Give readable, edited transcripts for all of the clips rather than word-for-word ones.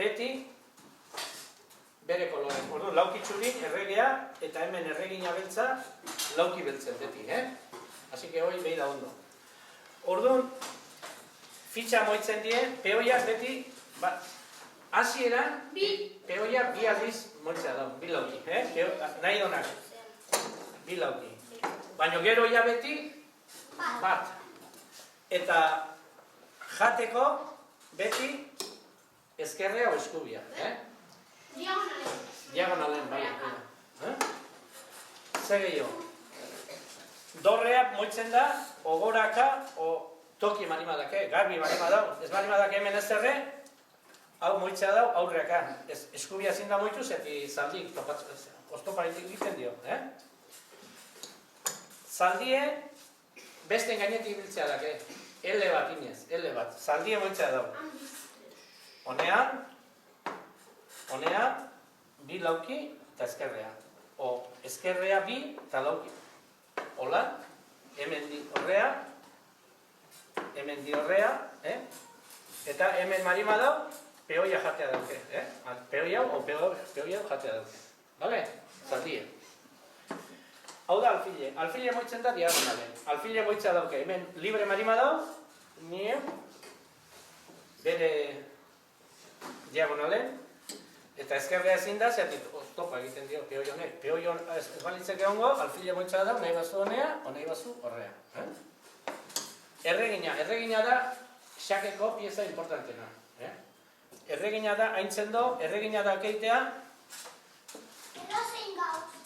beti bere kolore. Orduan, lauki txuri, erregea, eta hemen erregina beltza, lauki beltzen beti, Así que hoi behi da ondo. Orduan, fitxa moitzen die, peoiak beti, hasieran, peoia bi aldiz moitzea da, bi lauki, nahi donak, bi lauki. Baina gero ja beti, bat. Eta jateko beti ezkerrea o eskubia, Diagonalen, bai. Zer gehiago? Dorreak moitzen da, ogoraka, o toki manimadake, garbi manimadau. Ez manimadake hemen ez zerre, hau moitzea dau aurreaka. Eskubia zinda moitzu, zeti zaldik, oztoparik egiten dio. Zaldie, besten gainetik biltzea dake. L bat inez, L bat. Zaldie moitzea dau. Honea, bi lauki eta ezkerrea. O ezkerrea bi eta lauki. Hola, hemen di horrea, eta hemen marima dau, peoia jatea dauke. Peoia o peoia jatea dauke. Bale? Zaldie. Hau da alfile. Alfile moitzen da diagonale. Alfile moitzea dauke. Hemen libre marima dau, bere diagonale, eta ezkerrea ezin da, zeatik oztopa egiten dio peoi honek. Peoi ez balitzeke hongo, alfile moitzea da, nahi bazu honea, o nahi bazu horrea. Erregina da xakeko pieza importantena. Erregina da, haintzen do, erregina da keitea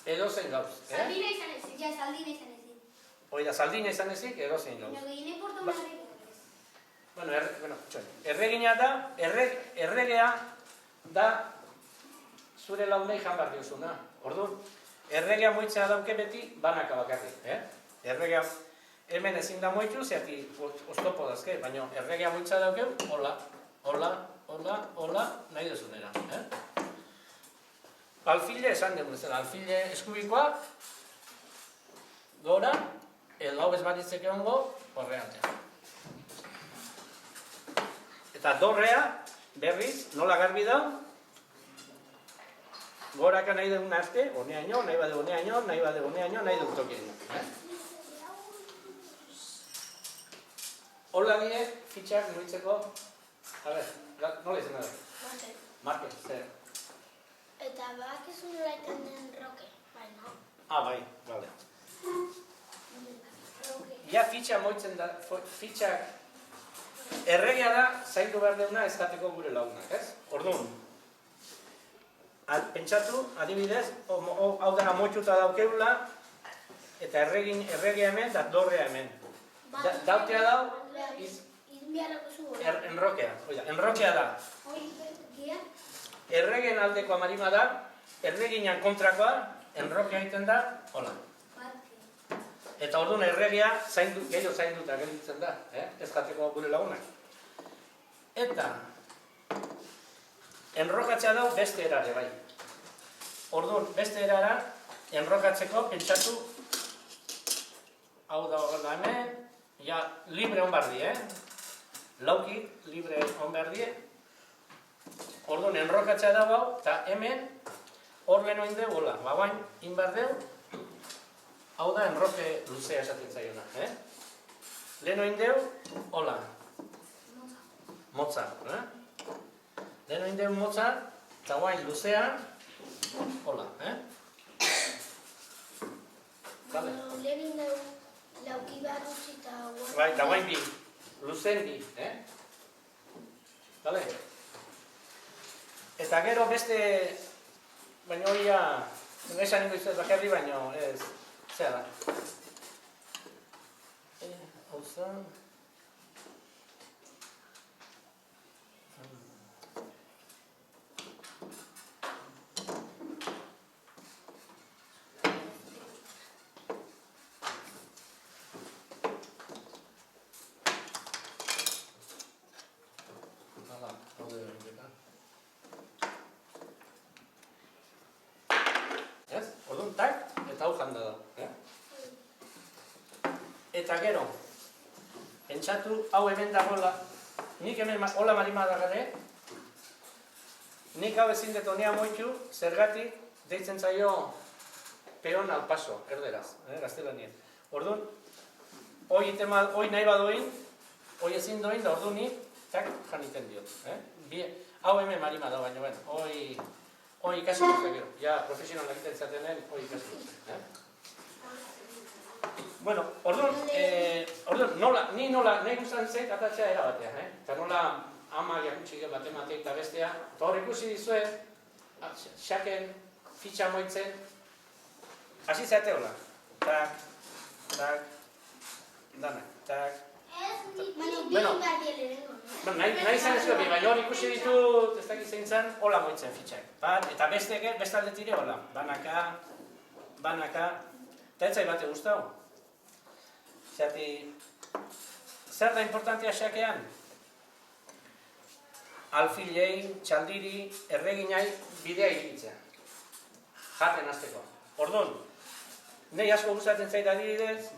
edozein gauz. Saldina izan ezik, saldina izan ezik. Oida, saldina izan ezik, edozein gauz. Erregina da, erregea da zure launei jan behar diozuna. Orduan, erregea moitzea dauke beti banaka bakarrik. Erregea hemen ezin da moitzu, zeati oztopo dazke, baina erregea moitzea dauke, hola, nahi dezunera. Alfile esan dugu bezala, alfile eskubikoa, gora, edo hau ez baditzeke hongo, horreatea. Eta dorrea, berriz, nola garbi da, goraka nahi dugun arte, honeaino, nahi bade honeaino, nahi dugu tokien. Hola die, fitxak nuitzeko, nola izan da? Marke, zer? Eta bak ez nola iten den roke, bai, no? Bai, bale. Ja fitxa moitzen da, fitxak erregea da, zaindu behar deuna ezateko gure lagunak, ez? Orduan, pentsatu, adibidez, hau da moitzuta daukeula, eta erregea hemen, da dorrea hemen. Dautea dau, enrokea da. Erregen aldeko amarima da, erreginan kontrakoa, enrokea egiten da, hola. Eta orduan erregea gehiago zainduta gelditzen da, ez jateko gure lagunak. Eta enrokatzea dau beste erare bai. Orduan beste erara enrokatzeko pentsatu hau da horrela hemen, ja libre hon behar die, lauki libre hon behar die. Orduan enrokatzea dau hau, eta hemen hor lehen oin deu, hola, babain inbar deu, hau da enroke luzea esaten zaiona, Lehen oin deu, hola, motza, Lehen oin deu motza, eta guain luzea, hola, Lehen deu lauki behar utzi eta guain... Bai, eta guain bi, luzen bi, Bale? Eta gero beste, baina hori ja, esan ingo izuet bakarri, baina ez, zera da. Hau zen... Orduan, tak, eta hau janda da. Eta gero, pentsatu, hau hemen dagoela, nik hemen hola marima da gare, nik hau ezin dut honea moitu, zergatik deitzen zaio peon al paso, erderaz, gaztelanien. Orduan, hoi nahi badoin, hoi ezin doin, da orduan nik, tak, janiten diot. Hau hemen marima da, baina, hoi ikasi dut, gero. Ja, profesional egiten zatenen, hoi ikasi dut. Bueno, orduan, ni nahi guztan zait atatzea erabatean, eta nola ama jakutsi gero batemateik eta bestea, eta hor ikusi dizue, xaken, fitxa moitzen, hasi zeate hola. Tak, tak, danak, tak. Nahi izan ez gobi, baina hor ikusi ditut, ez dakit zein zan, hola moitzen fitxak. Eta bestalde tire hola, banaka, eta etzai bate guztau. Zerati, zer da importantea xakean? Alfilei, txaldiri, erreginai bidea iritzea. Jaten hasteko. Orduan, nahi asko gustatzen zait adibidez,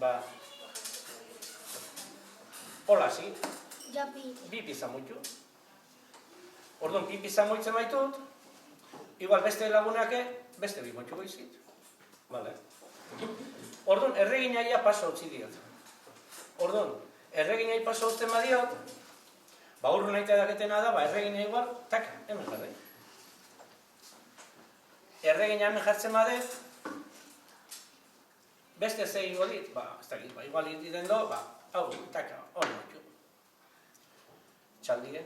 hola, zi? Bi pizza moitu. Orduan, bi pizza moitzen baitut, igual beste lagunake, beste bi moitu goizit. Orduan, erreginaia paso utzi diot. Orduan, erreginai paso uzten badiot, urru nahi edaketena da, erregina igual, tak, hemen jarri. Erregina hemen jartzen badet, beste zei ingo dit, ez dakit, igual iten do, hau, taka, hori moitu. Txaldire.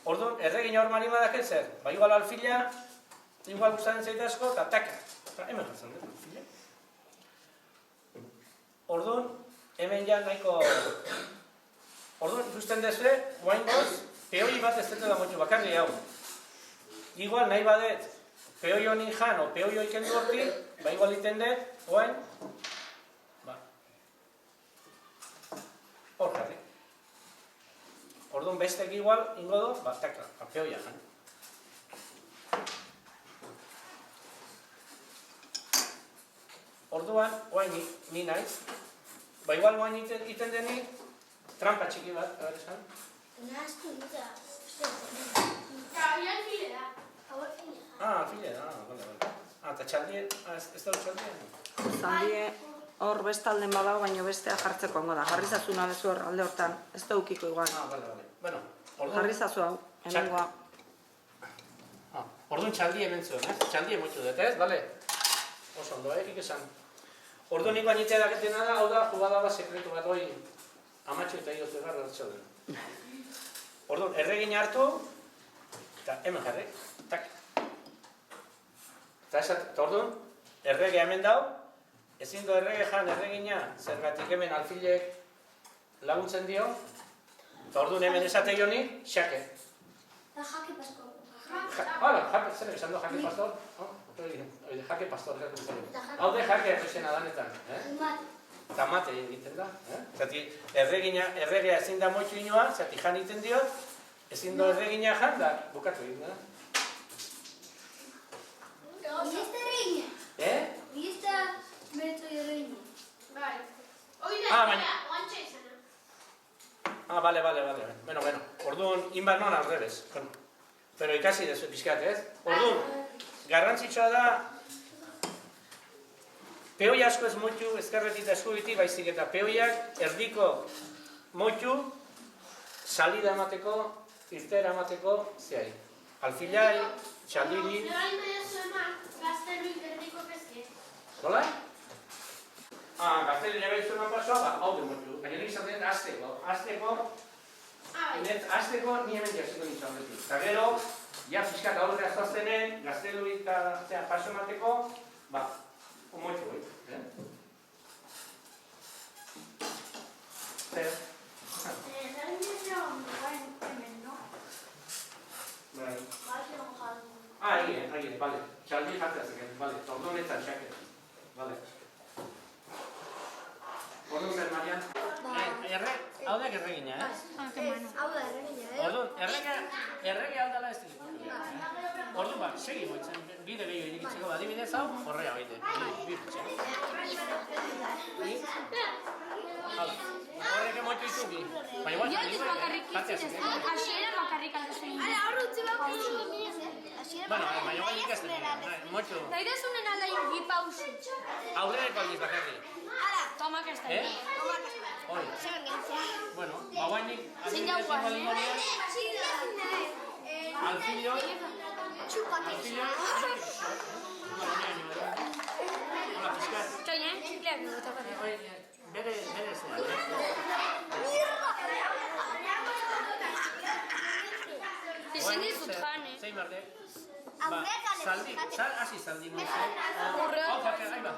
Orduan, erregina hor marima daket zer, igual alfila, igual gustatzen zaite asko, eta taka, hemen jartzen dut, alfila. Orduan, hemen ja nahiko... Orduan, ikusten dezue, guain goz, peoi bat ez dut da moitu bakarri hau. Igual nahi badet, peoi honin jan o peoi hoi kendu horti, igual iten dut, guain, hor jarri. Orduan, bestek igual, ingo do, taka, peoia jan. Orduan, guain ni naiz, igual guain iten deni, trampa txiki bat, esan? Nahaztu dita. Alfilea. Alfilea, bale. Eta txaldie, ez da txaldie? Txaldie hor bestalden badao, baina bestea jartzeko ongo da. Jarrizazu nabezu hor alde hortan, ez da ukiko igual. Bale. Jarrizazu hau, hemengoa. Orduan txaldie hemen zuen, ez? Txaldie moitu dut, ez? Bale? Oso ondo, ikesan. Orduan nik bainitea daketena da, hau da, jugada bat sekretu bat hoi amatxo eta iotu garra hartxoden. Orduan, erregina hartu, eta hemen jarri, tak. Eta orduan, erregea hemen dau, ezin do errege jan erregina, zergatik hemen alfilek laguntzen dio, eta orduan hemen esate joni, xake. Eta jake pasko. Hala, zer esan do jake pastor? Jake pastor, hau de jake esena danetan. Eta mate egiten da. Zati, erregea ezin da moitu inoa, zati jan egiten diot, ezin do erregina jan da, bukatu egin da. Oieste erregina? Oieste metro erregina? Bai. Oida, oantxe izana. Bale. Bueno, orduan, inbar non al revés. Pero ikasi dezu pixkat, ez? Orduan, garrantzitsua da, peoi asko ez moitu, ezkerretik eta eskubitik, baizik eta peoiak erdiko moitu, salida emateko, irtera emateko, zehai. Alfilai, txaldiri... Zerain nahi zueman, gazteluik erdiko pezke. Nola? Gaztelu nire behitzueman pasoa, hau de moitu. Baina nik izaten azteko, azteko ni hemen jasiko nintzen betik. Eta gero, ja fiskat aurre azaztenen, gaztelu eta paso emateko, moitu hori. Zer? Zerain nahi hemen, no? Bai. Bazion jardu. Egin, bale. Txaldi jartzea zeken, bale. Orduan etzan xake. Bale. Orduan zer, Marian? Hau da erregina, Hau da erregina, Orduan, errege aldala ez dira. Orduan, segi moitzen, bide gehiago irikitzeko, adibidez hau, horrea baite. Horrek emoitu izugi. Baina igual, jatzea zeken. Asiera bakarrik aldezu. Hala, hor utzi bako. Bueno, baina guai ikasten dira, motxu. Nahi dezunen alda ingi pausu. Aurreko aldiz bakarri. Hala, tomak ez da. Hori. Zeben gentzia. Bueno, guainik, Zein jauan, alfillo, hola, fiskat. Txoin, txikleak dugu. Bere zera. Ezin dizut jan, Zein berde? Zaldi, hasi zaldi nuzen. Hau, jaker, ahí ba.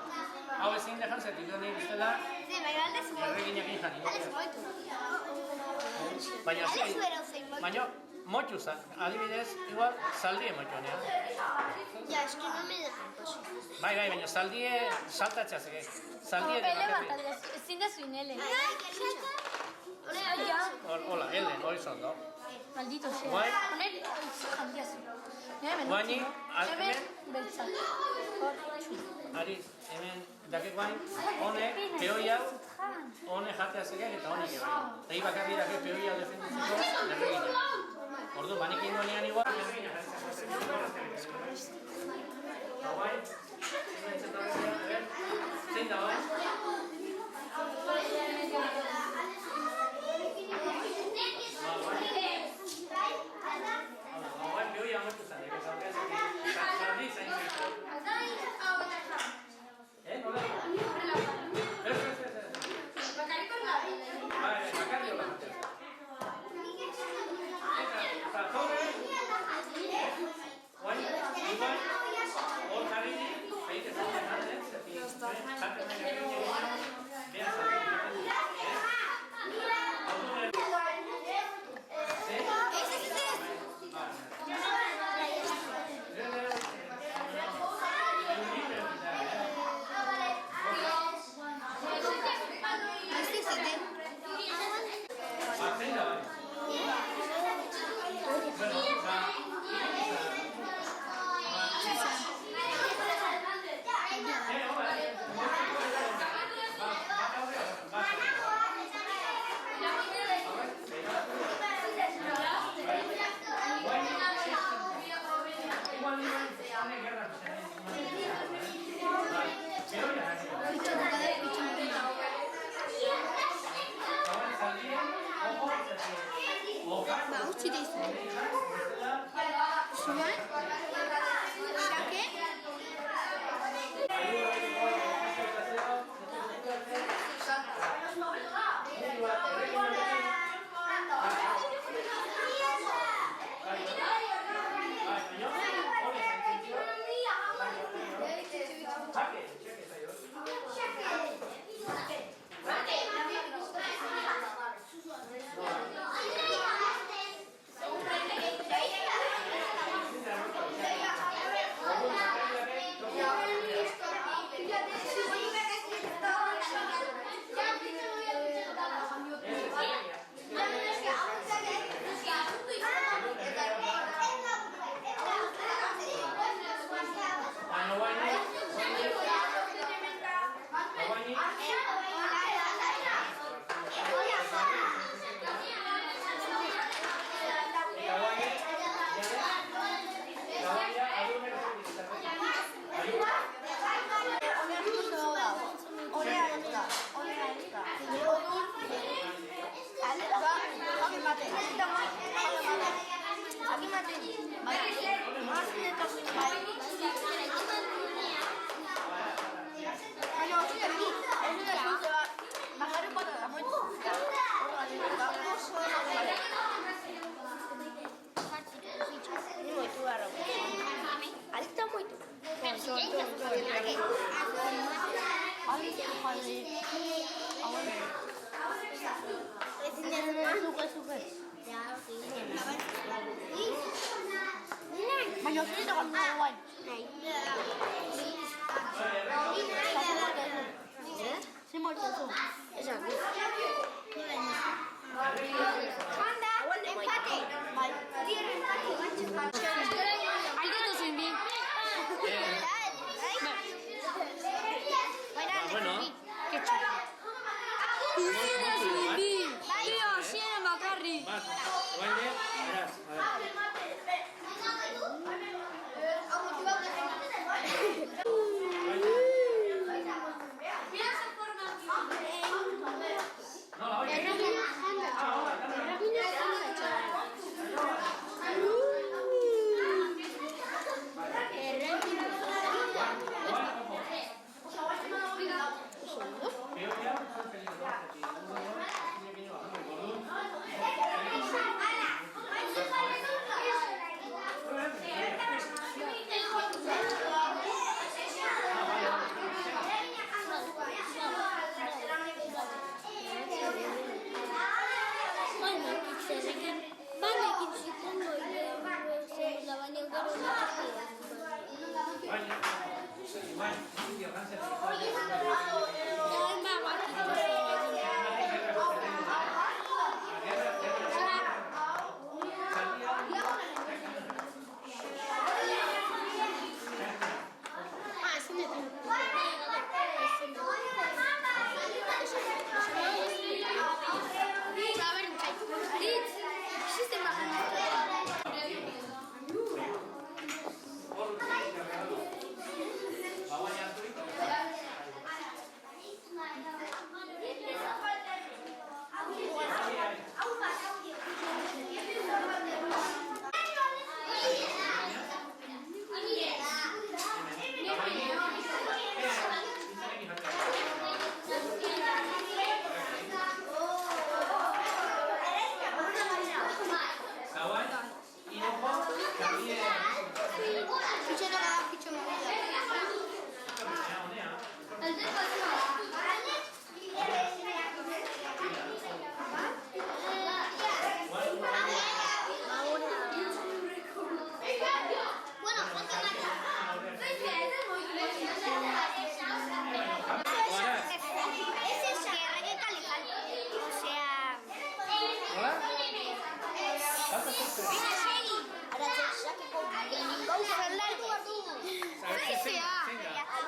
Hau ezin dejan zetik duen egin iztela, erreginak egin jani. Baina, motxu zan, adibidez, igual, zaldie motxu nea. Ja, eski no me dejan paso. Bai, baina zaldie saltatzea zege. Zaldie de bakarri. Ezin da zuinele. Hola, Elden, hori zondo. Maldito sea. Guai. Honen, jantia zu. Guaini, hemen, beltza. ari, hemen, dakek guain, honek, peoi hau, honek jatea zegek eta honek ebai. Eta hi bakarri dake peoi hau defenditzeko erregina. Ordu, banekin donean igual, erregina jatea. Guai, zein da, bai? Guai, peoi hau metu zan, eka zaukea zekin. Zardi zain zekin. Nola? Ez. Bai, bakarri hola jatea. Eta torre, guai, igual, hor jarri di, behite zaten jaten, zepi, jaten nahi egin behar zaten. Utzi dizu. Zuan? Xake? Baina zurita galdu guain. Zein moltzen zu? Esan. Janda, empate. Bai. Tiene empate. Aldetu zuen bi. Bueno. Ketxu. Ziena zuen bi. Tio, ziena bakarri. Bat, guain de, beraz, a ver. Sikundo ile baina gero Baina, bai, bai,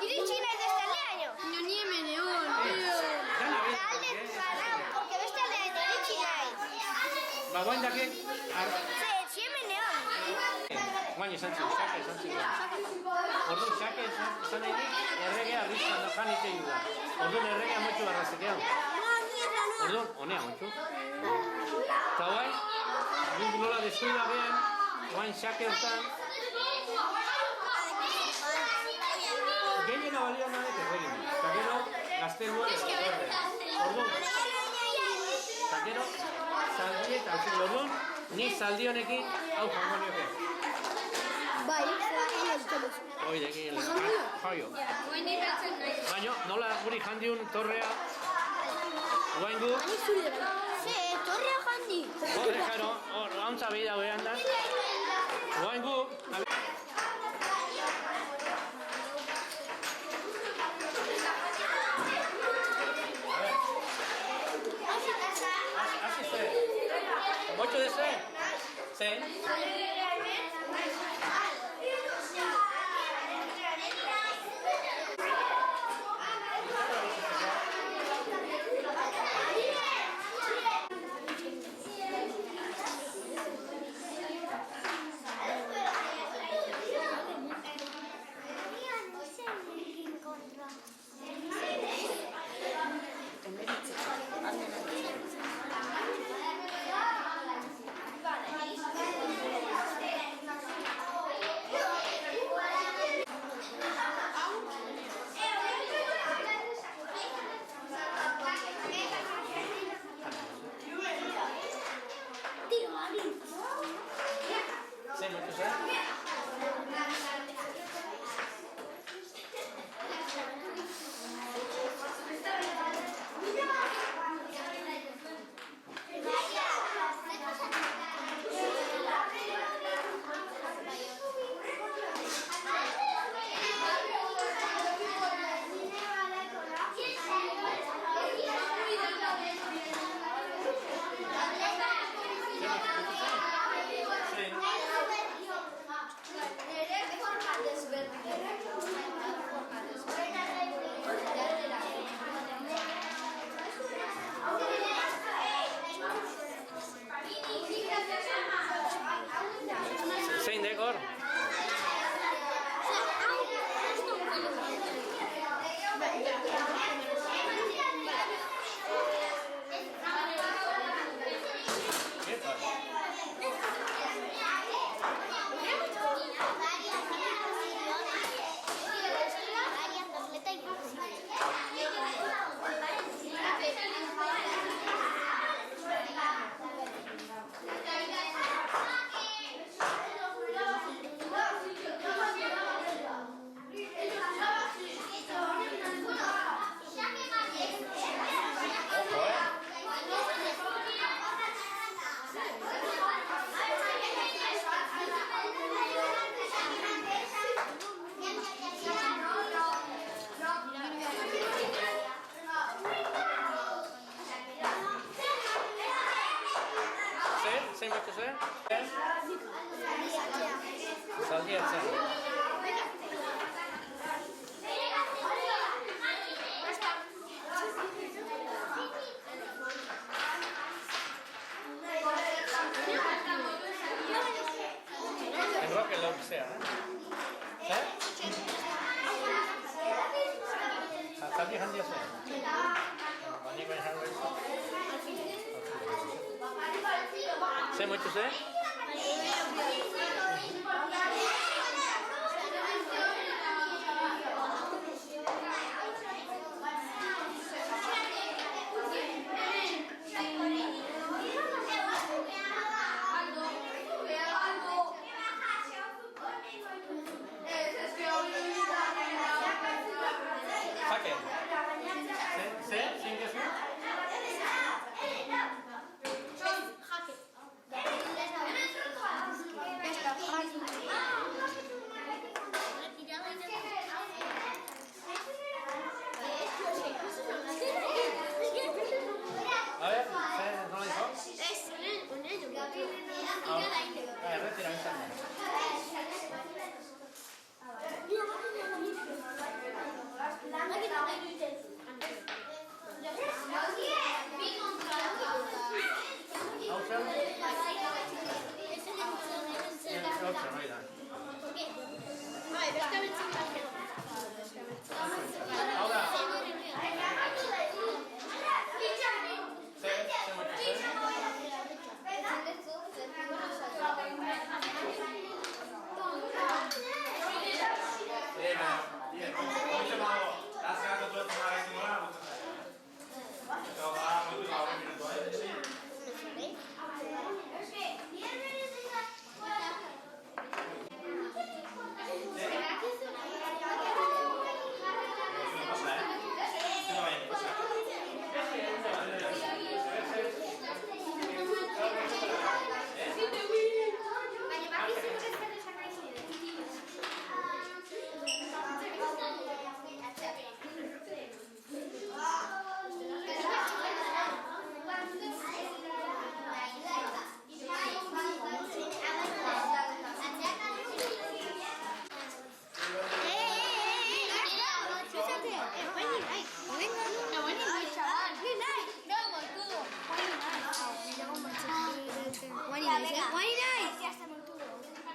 Iritsi nahi desta leaño. Ni hemen egon. Talde parau, porque beste aldean iritsi nahi. Ba, guain dake... Si hemen egon. Guain esan zuen, xake esan zuen. Orduan, xake esan nahi dik, erregea rizkan da jan ite da. Orduan, erregea motxu barrazekean. Orduan, honea motxu. Eta guain, guk nola deskuida behan, guain xake hortan, gehiena balio nahet erregin. Eta gero, gaztelua erregin. Orduan, eta gero, zaldi eta altzuk. Orduan, ni zaldi honekin, hau jango nioke. Bai, zela iztemos. Oidekin, jaio. Baina, nola guri jandiun torrea, guain gu, Se, torrea jandi. horre jaro, hauntza behi da behan da. Guain gu, hasi ze. Motxo de ze? Ze? zein moitu zuen? Zaldi atzea. Enroque lortzea, eh? Zaldi handia zuen. Baniko izango izan. Zein moitu zuen? Jake. Zein gezu? A ver, nola dijo? Erretira izan da. Hau zen? Hortzen, hori da. Hau da. Zer moitu zen?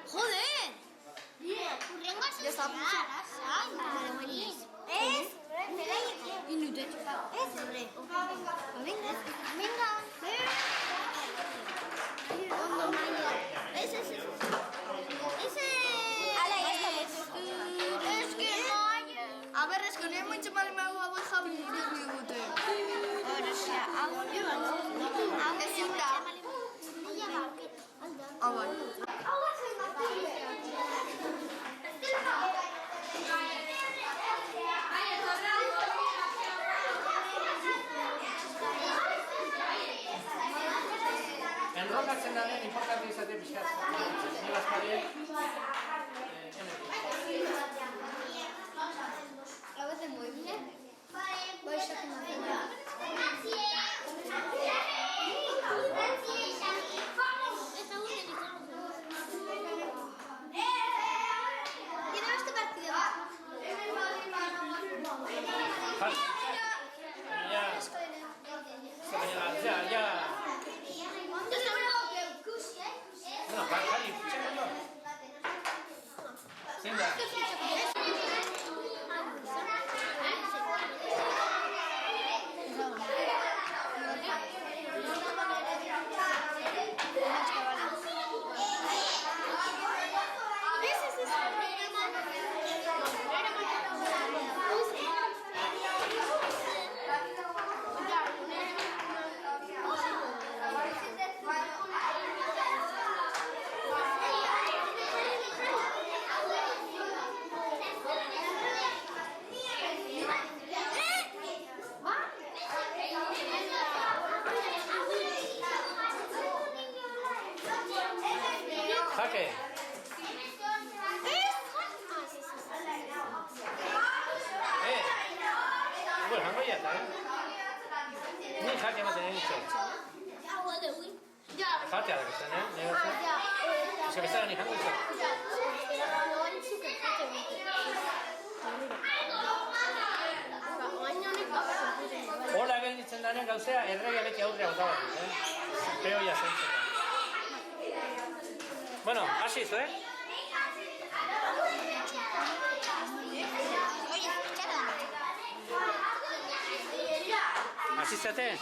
¡Joder! Ya está. Es inútil. Es re. Venga. Ese. Es que no hay. A ver, es que no hay mucho mal me hago a bajar mi bigote. Ahora ya hago Enrokatzen da den importante izate pixkat. Ni bazkariek. A veces muy bien. Voy a sacar una. ¿Quién este partido? Ya. No, Jali, txekando. Zein da? Jake. Igual, jango ya está, Ni jake ematen egin. Ya, Jatea da zen, nire zen. Eske bezaren ikango izan. Hola gelditzen daren gauzea, erregea beti aurrea bota bat, peoia zentzeko. Bueno, hasi zu, Hasi zate?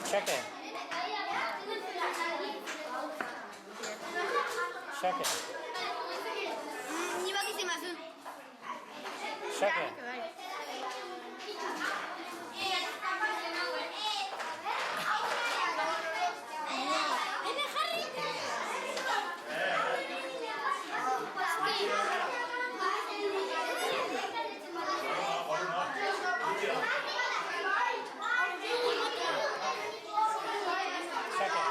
Xake. Xake. Ni bakizimazu. Xake. Xake.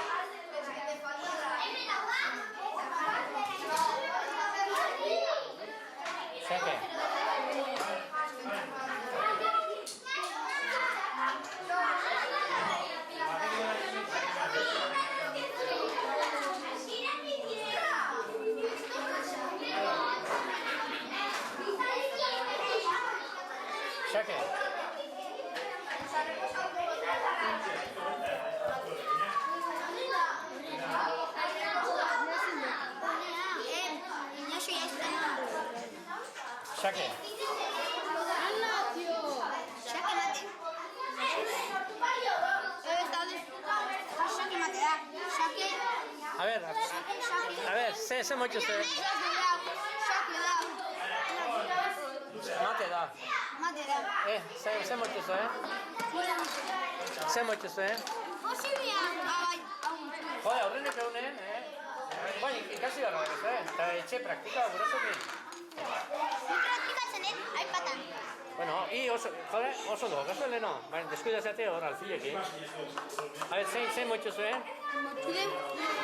Xake. Xake mate. Xake mate da. Xake. A ver, ze moitxu ze. Xake da. Mate da. Mate da. Ze moitxu ze, Ze moitxu ze, Posibia. Bai. Joder, aurrenek eunen, Bai, ikasi gara ez, Eta etxe praktika, gurasoki. Praktikatzen, aipatan. Bueno, oso do, gazo leheno. Deskuida zate hor alfilekin. A ver, zein moitxu ze, Motude.